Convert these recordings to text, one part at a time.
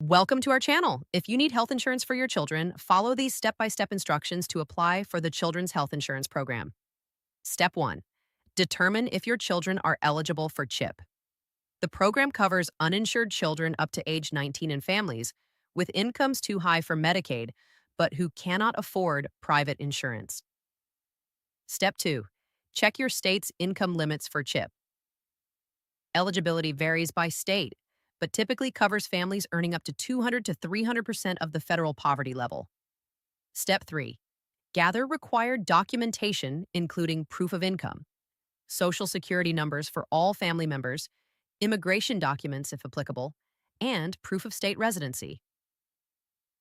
Welcome to our channel. If you need health insurance for your children, follow these step-by-step instructions to apply for the Children's Health Insurance Program. Step 1. Determine if your children are eligible for CHIP. The program covers uninsured children up to age 19 and families with incomes too high for Medicaid, but who cannot afford private insurance. Step 2. Check your state's income limits for CHIP. Eligibility varies by state, but typically covers families earning up to 200 to 300% of the federal poverty level. Step 3. Gather required documentation, including proof of income, social security numbers for all family members, immigration documents if applicable, and proof of state residency.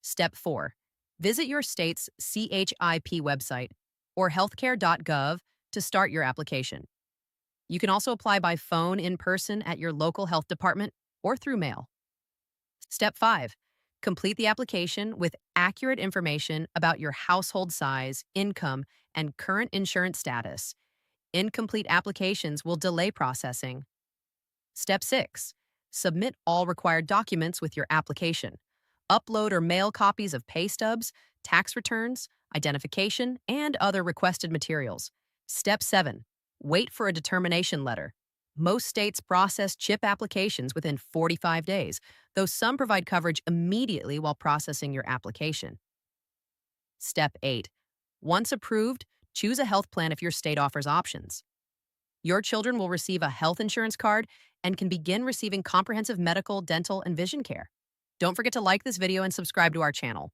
Step 4. Visit your state's CHIP website or healthcare.gov to start your application. You can also apply by phone in person at your local health department or through mail. Step 5. Complete the application with accurate information about your household size, income, and current insurance status. Incomplete applications will delay processing. Step 6. Submit all required documents with your application. Upload or mail copies of pay stubs, tax returns, identification, and other requested materials. Step 7. Wait for a determination letter. Most states process CHIP applications within 45 days, though some provide coverage immediately while processing your application. Step 8. Once approved, choose a health plan if your state offers options. Your children will receive a health insurance card and can begin receiving comprehensive medical, dental, and vision care. Don't forget to like this video and subscribe to our channel.